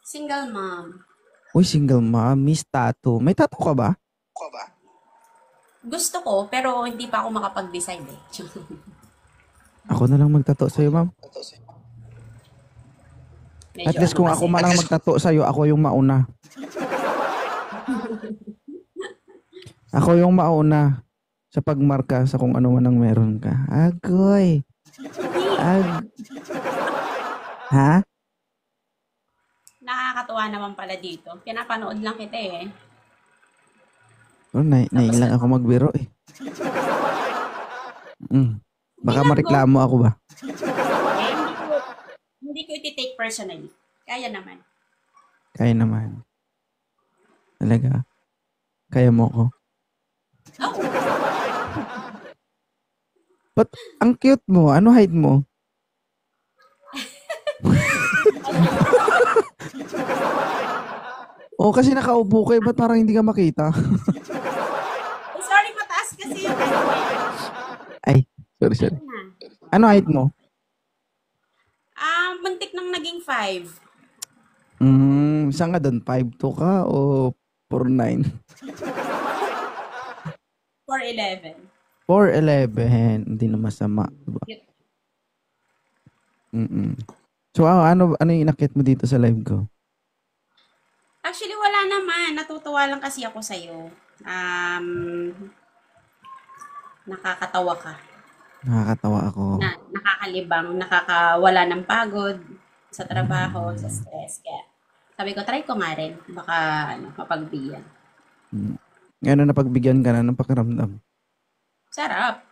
Single mom. Uy, single mom, miss tattoo. May tattoo ka ba? Gusto ko, pero hindi pa ako makapag-decide eh. Ako na lang magtato sa'yo, ma'am. At Medyo least ano kung ako kasi. man ang magtato sa'yo, ako yung mauna. Ako yung mauna sa pagmarka sa kung ano man ang meron ka. Agoy. Hindi. Ag... Ha? Nakakatuwa naman pala dito. Pinapanood lang kita eh. Oh, Tapos nailang ako ano, magbiro eh. Mm. Baka bilang go. mareklamo ako ba? Hindi ko iti-take personally. Kaya naman. Kaya naman. Talaga. Kaya mo ko. Oo. But ang cute mo. Ano height mo? Oh, kasi nakaupo ka eh. Ba't parang hindi ka makita? Oh, sorry, mataas kasi yung ano eh. Ay, sorry, sorry. Ayun na. Ano height mo? Muntik nang naging 5. Saan nga doon? 5'2" ka o 4'9"? 4'11". 4'11". Hindi na masama. Diba? Mm. So, ano yung inakit mo dito sa live ko? Actually, wala naman. Natutuwa lang kasi ako sa'yo. Um, Nakakatawa ka. Nakakatawa ako. Nakakalibang, nakakawala ng pagod sa trabaho, sa stress. Kaya sabi ko, try ko nga rin. Baka mapagbigyan. Mm. Ngayon na napagbigyan ka na ng pakiramdam. Sarap.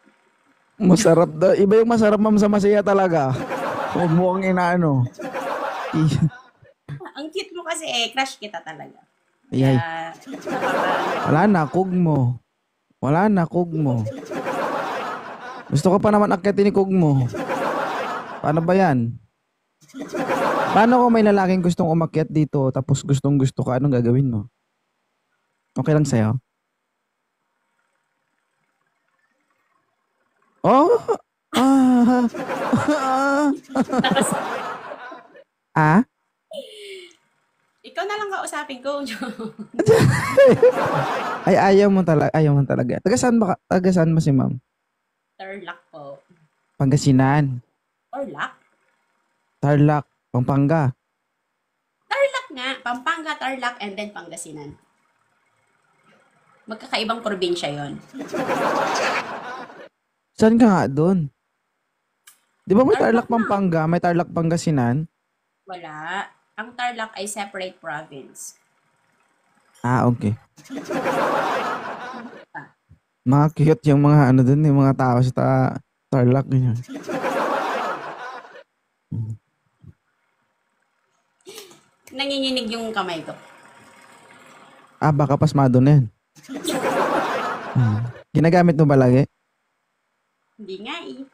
Masarap daw. Iba yung masarap, ma'am, sa masaya talaga. Huwag mo ang inaano. Ang cute mo kasi eh, crush kita talaga. Kaya, Ayay. Wala na, kug mo. Wala na, kug mo. Gusto ko pa naman akitin ni kug mo. Paano ba yan? Paano kung may lalaking gustong umakyat dito tapos gustong gusto ka, anong gagawin mo? Okay lang sa'yo? Oh! Ah! tapos, Ah? ikaw na lang kausapin ko. Ay, ayaw mo talaga. Ayaw mo talaga. Taga saan ba, taga saan mo si ma'am? Tarlac po. Pangasinan. Tarlac? Tarlac. Pampanga. Tarlac nga. Pampanga, Tarlac, and then Pangasinan. Magkakaibang probinsya yon. Saan ka nga doon? Di ba may Tarlac Tarlac na. Pampanga, may Tarlac Pangasinan? Wala. Ang Tarlac ay separate province. Ah, okay. Ah, Mga cute yung mga ano doon, yung mga tao sa Tarlac. Ganyan. nanginginig yung kamay ko. Ah, baka pasmado na yan. Ginagamit mo ba lagi? Hindi nga eh.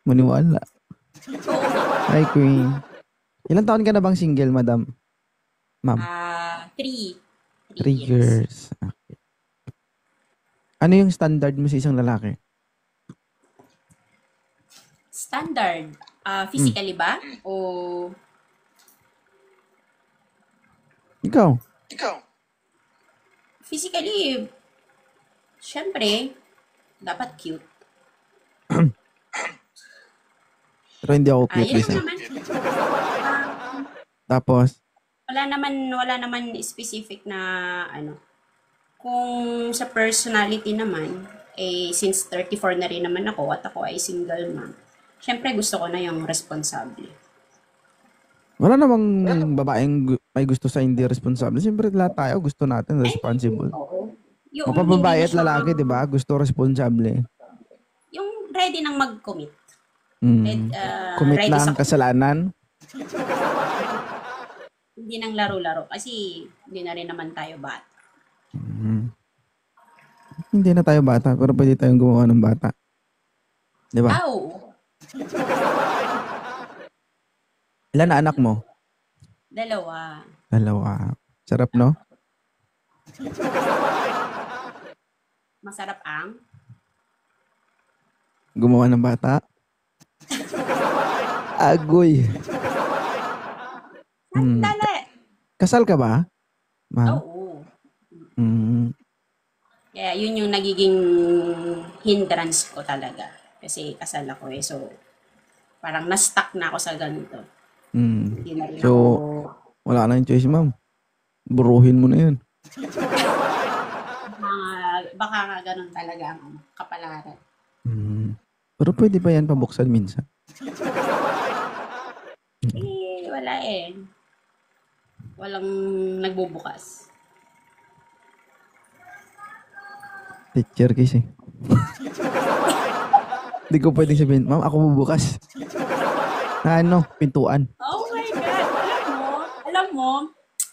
Maniwala. Oo nga. Hi, Queen. Ilang taon ka na bang single, madam? Ma'am? 3. 3 Three years. years. Ano yung standard mo sa isang lalaki? Standard. Hmm. Physically ba? O Ikaw? physically, syempre, dapat cute. Pero hindi ako cute, Yun lang Lisa. naman. Ah, Tapos, wala naman specific na ano. Kung sa personality naman, eh, since 34 na rin naman ako at ako ay single mom, syempre gusto ko na yung responsable. wala namang babaeng may gusto sa hindi responsable. Siyempre lahat tayo gusto natin I mean, responsible. oo. Yung hindi Mapababae na at siya, lalaki, di ba? Gusto responsable. yung ready nang mag-commit. Hmm. Commit Ready na sa ang commit. kasalanan. Hindi nang laro-laro kasi hindi na rin naman tayo bata. Hmm. Hindi na tayo bata, pero pwede tayong gumawa ng bata. Di ba? Oo. Ilan na anak mo? Dalawa. Dalawa. Sarap, no? Masarap ang? Gumawa ng bata. Agoy. Hmm. Sandali! Kasal ka ba, ma'am? Oo. Mm. Kaya yun yung nagiging hindrance ko talaga. Kasi kasal ako eh. So, parang na-stuck na ako sa ganito. Mm. Hindi na rin ako, So, wala na yung choice, ma'am. Buruhin mo na yun. baka nga ganun talaga ang kapalaran. Mm. Pero pwede ba yan pabuksan minsan? Wala eh. Walang nagbubukas. Teacher kasi. Hindi ko pwedeng sabihin, ma'am, ako bubukas. Ano, pintuan. Oh my God! Alam mo,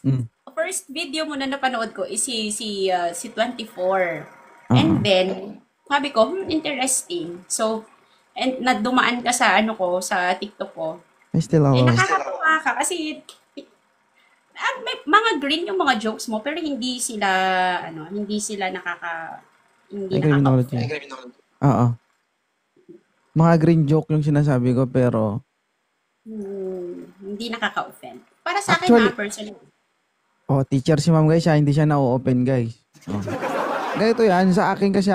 Mm. first video mo na napanood ko is si 24. Oo. And then, sabi ko, interesting. So, and nadumaan ka sa sa TikTok ko. I still Eh, ako. nakakatuwa ka kasi may mga green yung mga jokes mo, pero hindi Ay, criminology. nakaka-offend. Oo. Mga green joke yung sinasabi ko, pero Hindi nakaka-offend. Para sa akin actually, personal. teacher si ma'am guys, hindi siya na-open guys. Oh. Ganito yan, sa akin kasi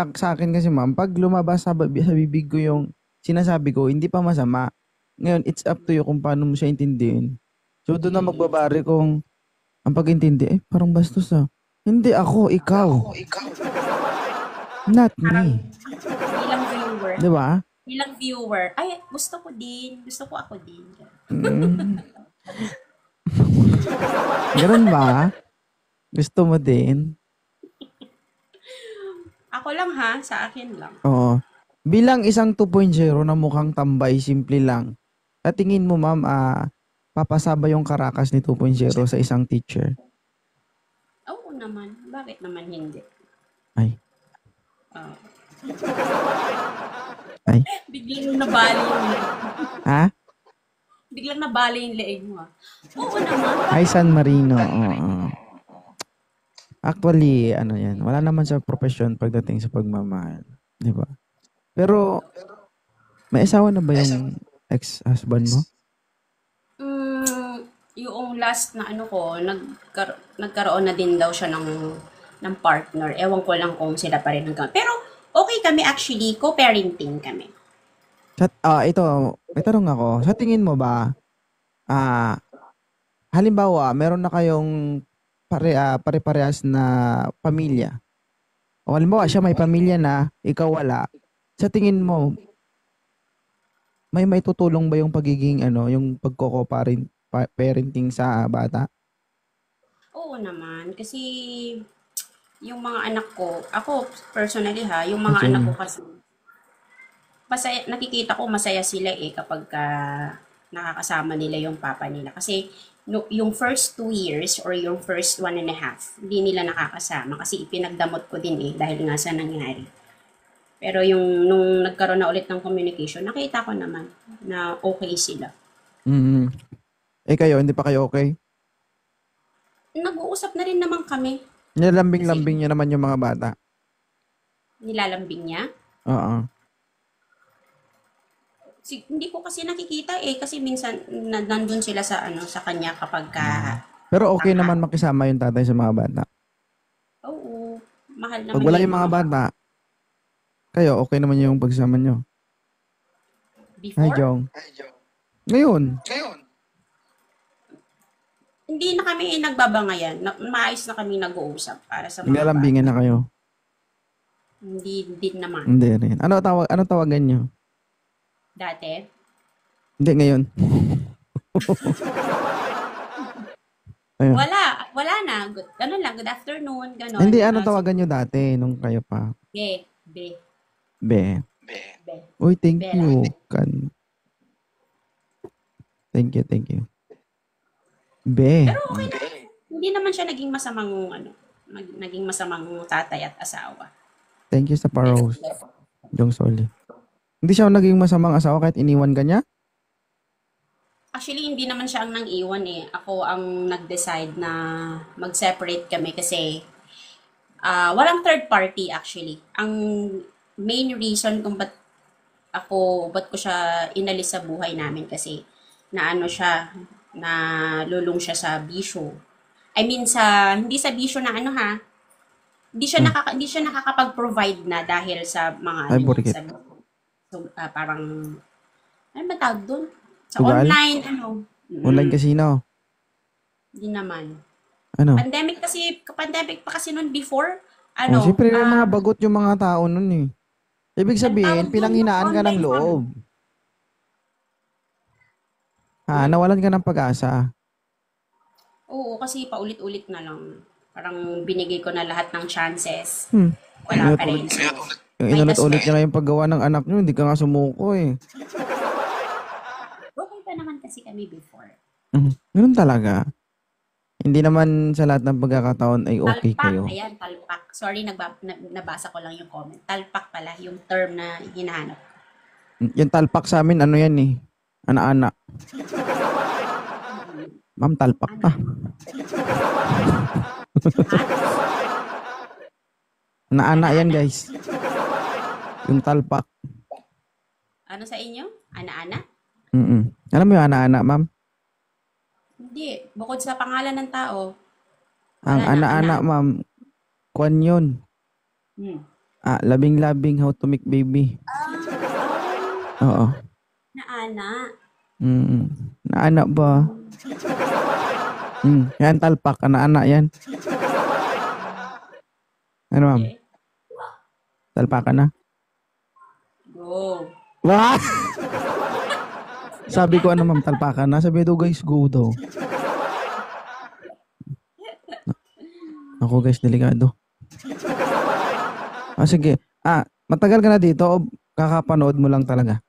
ma'am, pag lumabas sa bibig ko yung sinasabi ko, hindi pa masama. Ngayon, it's up to you kung paano mo siya intindihin. So, doon na magbabari kung ang pag-intindi, parang bastos ah. Hindi ako, ikaw. Not Parang me. bilang viewer, Di ba? ay, gusto ko din. Gusto ko ako din. Mm. Ganun ba? Gusto mo din? Ako lang ha, sa akin lang. Oo. Bilang isang 2.0 na mukhang tambay, simple lang. At tingin mo ma'am, papasaba yung karakas ni 2.0 sa isang teacher? Oo naman. Bakit naman hindi? Ay. Ah, Ay. biglang nabali yung leeg. Ha? Biglang nabali yung leeg mo. Oo naman. Ay, San Marino. Oo. Actually, ano yan, wala naman sa profesyon pagdating sa pagmamahal. Di ba? Pero, may asawa na ba yung ex-husband mo? Yung last na nagkaroon na din daw siya ng partner. Ewan ko lang kung sila pa rin hanggang. Pero okay kami actually, co-parenting kami. Ito, may tanong ako. Sa tingin mo ba, halimbawa, meron na kayong pare-parehas na pamilya. O halimbawa, siya may pamilya na, ikaw wala. Sa tingin mo, may maitutulong ba yung pagiging, yung parenting sa bata? Oo naman, kasi yung mga anak ko, ako personally ha, yung mga anak ko kasi, masaya, nakikita ko masaya sila kapag nakakasama nila yung papa nila. Kasi yung first 2 years or yung first 1.5, hindi nila nakakasama kasi ipinagdamot ko din dahil nga sa nangyari. Pero nung nagkaroon na ulit ng communication, nakita ko naman na okay sila. Mm. Kayo, hindi pa kayo okay? Nag-uusap na rin naman kami. Nilalambing-lambing niya naman yung mga bata. Nilalambing niya. Oo. Hindi ko kasi nakikita kasi minsan nandun sila sa kanya kapag Pero okay naman makisama yung tatay sa mga bata. Oo, mahal naman Pag wala niya yung mga bata, kayo, okay naman yung pagsama nyo. Before? Hi, Jong. Ngayon. Hindi na kami nagbabangayan. Maayos na kami nag-uusap para sa mga Naglalambingan na kayo. Hindi din naman. Hindi rin. Ano tawagan nyo? Dati? Hindi, ngayon. Ayun. Wala na. Ganun lang, good afternoon, ganun. Hindi, ano tawagan nyo dati nung kayo pa? Be. Uy, thank Be you. lang. Thank you. Be. Pero okay na. Hindi naman siya naging masamang tatay at asawa. Thank you sa paros. Jong Soli. Hindi siya naging masamang asawa kahit iniwan ka niya? Actually, hindi naman siya ang nang-iwan Ako ang nag-decide na mag-separate kami kasi walang third party actually. Ang main reason kung ba't ko siya inalis sa buhay namin kasi na lulong siya sa bisyo. I mean, hindi sa bisyo na ano ha, hindi siya nakakapag-provide na dahil sa mga Ay, ano niya, borikit. so, parang, ano ba tawag doon? Sa Sugal? online, ano? Online casino? Hindi naman. Ano? Pandemic pa kasi noon before, Oh, ano, siyempre mga bagot yung mga tao nun eh. Ibig ang tawag sabihin, doon, yung pinanghinaan ka ng online scam. loob. Ha, nawalan ka ng pag-asa. Oo, kasi paulit-ulit na lang. Parang binigay ko na lahat ng chances. Hmm. Wala pa Inulit-ulit. rin. So, Yung might as inulit-ulit well. niya nga yung paggawa ng anak niyo, hindi ka nga sumuko eh. Okay pa naman kasi kami before. Ganun talaga. Hindi naman sa lahat ng pagkakataon ay okay Talpak, kayo. ayan, talpak. Sorry, nabasa ko lang yung comment. Talpak pala, yung term na hinahanap. Yung talpak sa amin, ano yan eh. Ana-ana. Ma'am, talpak Ano? pa. Ana-ana yan guys. Yung talpak. Ano sa inyo? Ana-ana? Alam mo yung ana-ana, ma'am? Hindi. Bukod sa pangalan ng tao, Ang wala na, ana-ana, ma'am, kwan yun. Hmm. Labing-labing how to make baby. Oo. Na-ana. Naana ba? Yan, talpak. Ana-ana yan. Ano, ma'am? Okay. Talpakan na? Go. Wah! Sabi ko ano, ma'am, talpakan na. Sabi daw, guys, go daw. Ako, guys, delikado. Sige. Matagal ka na dito o kakapanood mo lang talaga?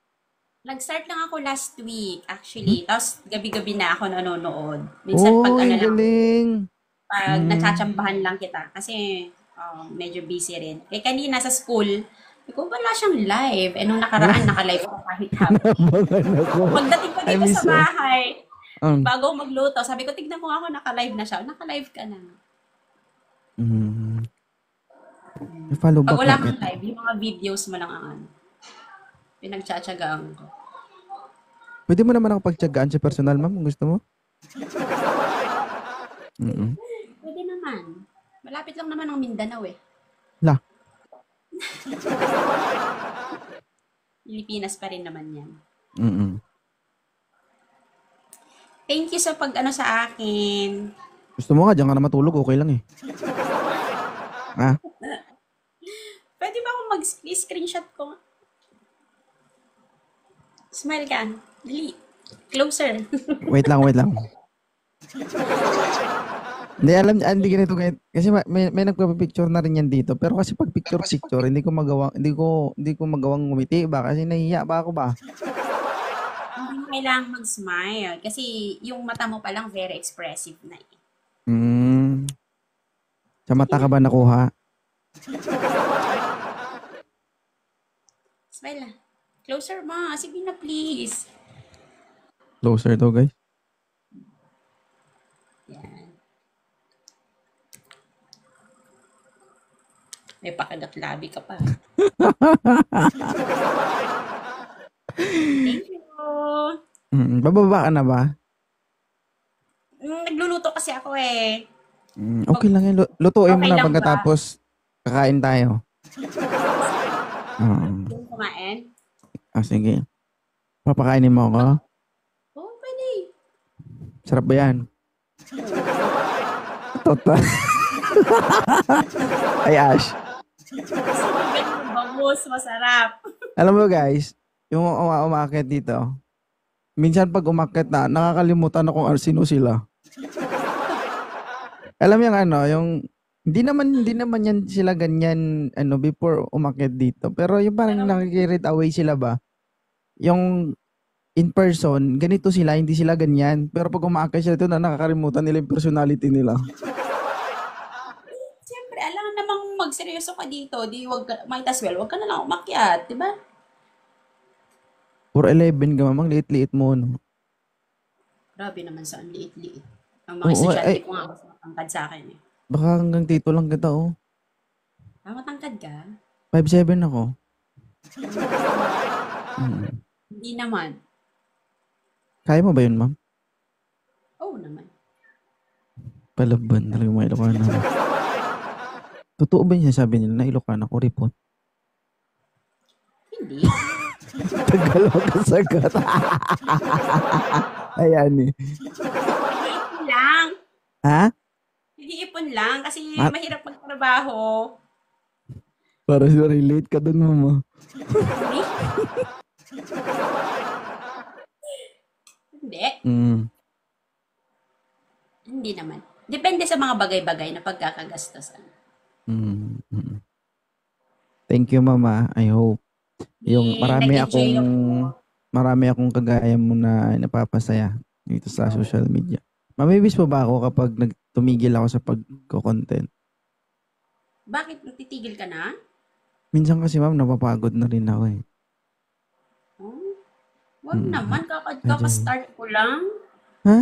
Nag-start lang ako last week, actually. Tapos, gabi-gabi na ako nanonood. Minsan, pag ano lang, galing. pag natsambahan lang kita. Kasi, medyo busy rin. Eh, kanina sa school, ko wala siyang live. Eh, nung nakaraan, naka-live ako kahit hapon. Pagdating ko dito sa bahay, bago ako magluto, sabi ko, tignan mo ako, naka-live na siya. Naka-live ka na. Follow Pag back wala na kang kita. live, yung mga videos mo lang ang ano. Pinagtsatsagaan ko. Pwede mo naman ako pagtyagaan sa personal, ma'am, kung gusto mo. Pwede naman. Malapit lang naman ang Mindanao eh. La. Pilipinas pa rin naman yan. Thank you sa pag-ano sa akin. Gusto mo nga, diyan ka na matulog, okay lang eh. Pwede ba akong mag-screenshot ko? Smile ka. Dali. Closer. Wait lang. Hindi ganito kahit kasi may nagpa-picture na rin yan dito. Pero kasi pag picture hindi ko magawang ngumiti ba kasi nahihiya ba ako ba? Hindi mo kailangang mag-smile kasi yung mata mo palang very expressive na eh. Sa mata ka ba nakuha? Smile na. Closer ma. Sige na please. Closer to guys. Yan. May pakagat labi ka pa. Thank you. Bababa ka na ba? Nagluluto kasi ako eh. Okay lang yan. Lutuin mo Okay na lang pagkatapos kakain tayo. Yung kumain? Sige. Papakainin mo ako? Oo, pwede. Sarap ba yan? Toto. Ay, Ash. Kasi ganun, bangus, masarap. Alam mo guys, yung umaakit dito, minsan pag umakyat na, nakakalimutan na kung sino sila. Alam mo yung yung hindi naman yan sila ganyan before umakyat dito. Pero yung parang nakikirit away sila ba? Yung in person, ganito sila, hindi sila ganyan. Pero pag umakyat sila dito, nakakalimutan nila yung personality nila. Siyempre, alam namang magseryoso ka dito, might as well, wag ka na lang umakyat, di ba? 4'11 ka mamang, liit-liit mo, no? Grabe naman sa ang liit-liit. Ang mga estudyante ko nga, mas matangkad sa akin eh. Baka hanggang dito lang kita, oh. Matangkad ka? 5'7 ako. Hindi naman. Kaya mo ba yun, ma'am? Oo naman. Palaban talaga mga Ilocano. Totoo ba yung sabi nila na Ilocano ko report? Hindi. Tagal makasagot. Ayan eh. Nag-iipon lang. Ha? Nag-iipon lang kasi Ma- mahirap magtrabaho. Para relate ka dun, mama. Hindi. Hindi. Mm. Hindi naman. Depende sa mga bagay-bagay na pagkakagastosan. Mm. Mm. Thank you, mama. I hope. Yung Nag-enjoy ako. marami akong kagaya mo na napapasaya dito sa social media. Mamimiss mo ba ako kapag tumigil ako sa pagko-content? Bakit? Natitigil ka na? Minsan kasi, ma'am, napapagod na rin ako eh. Oh, wag Mm. naman. Kaka-start ko lang. Ha?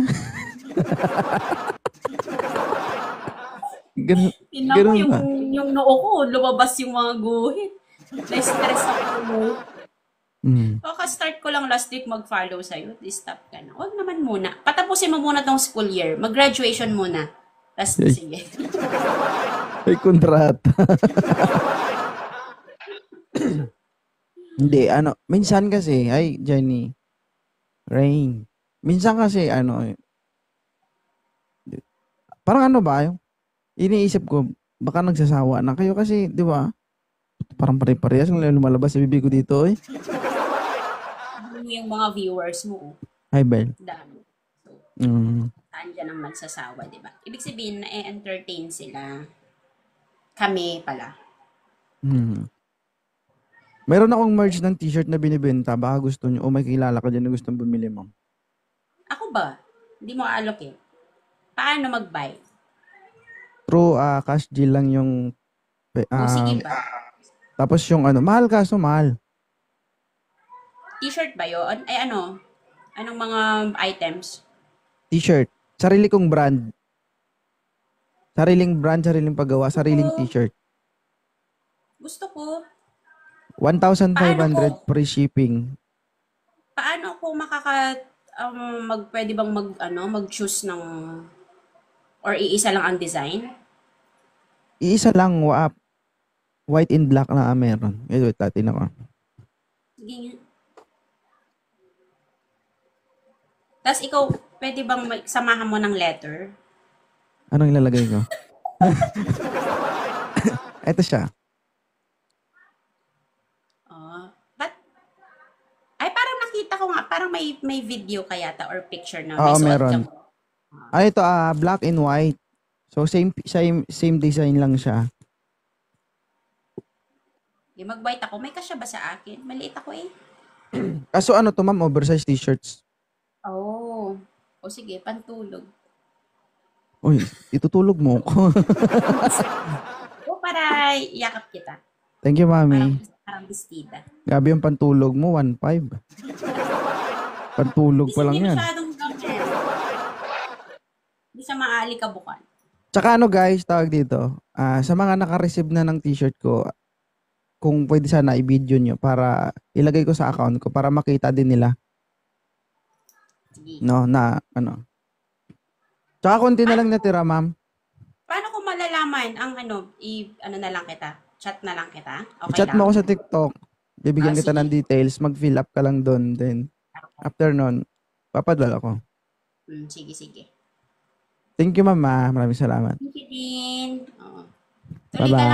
Ganun, Tingnan mo ganun ba? yung noo ko, lumabas yung mga guhit. Na-stress ako. Mm. Kaka-start ko lang last week mag-follow sa'yo. Stop ka na. Wag naman muna. Patapusin mo muna tong school year. Mag-graduation muna. Tapos, Ay. sige. May kontrata. Hindi, minsan kasi, ay, Jenny, Rain, minsan kasi, parang iniisip ko, baka nagsasawa na kayo kasi, di ba, parang pare-parehas ng lumalabas sa bibig ko dito, eh. Yung mga viewers mo, Hi, Bel. dami. So, Mm. saan dyan ang magsasawa, di ba? Ibig sabihin, na-entertain sila. Kami pala. Mm. Meron akong merch ng t-shirt na binibenta, baka gusto nyo, o may kilala ka dyan na gustong bumili mo. Ako ba? Hindi mo allocate. Paano mag-buy? True, cash deal lang yung, O sige ba? tapos yung mahal kaso mahal. T-shirt ba yun? Ay ano? Anong mga items? T-shirt. Sarili kong brand. Sariling brand, sariling paggawa, sariling t-shirt. Gusto ko. 1,500 free shipping. Paano ako pwede bang mag-choose ng or iisa lang ang design? Iisa lang, white and black na meron. Wait, tatin ako. Sige nga. Tapos ikaw, pwede bang samahan mo ng letter? Anong ilalagay ko? Ito siya. But, ay parang nakita ko nga, parang may video kaya or picture na Oo, may suot meron. ka. Ito, black and white. So, same design lang siya. Mag-bite ako. May kasya ba sa akin? Maliit ako eh. Kaso to, ma'am, oversized t-shirts. Oh. O sige, pantulog. Uy, itutulog mo ko. O para yakap kita. Thank you, mami. Parang bestida. Gabi yung pantulog mo, 1,500. Pantulog pa lang Hindi yan. masyadong gamit. Hindi siya maaalikabukan. Tsaka guys, tawag dito. Sa mga naka-receive na ng t-shirt ko, kung pwede sana i-video nyo para ilagay ko sa account ko para makita din nila. Sige. No, Tsaka konti na lang natira, ma'am. Paano ko malalaman ang na lang kita? Chat na lang kita? Okay I-chat lang? mo ako sa TikTok. Bibigyan kita Sige. ng details. Mag-fill up ka lang doon. Then, after nun, papadala ko. Sige. Thank you, mama. Maraming salamat. Thank you din. Bye-bye.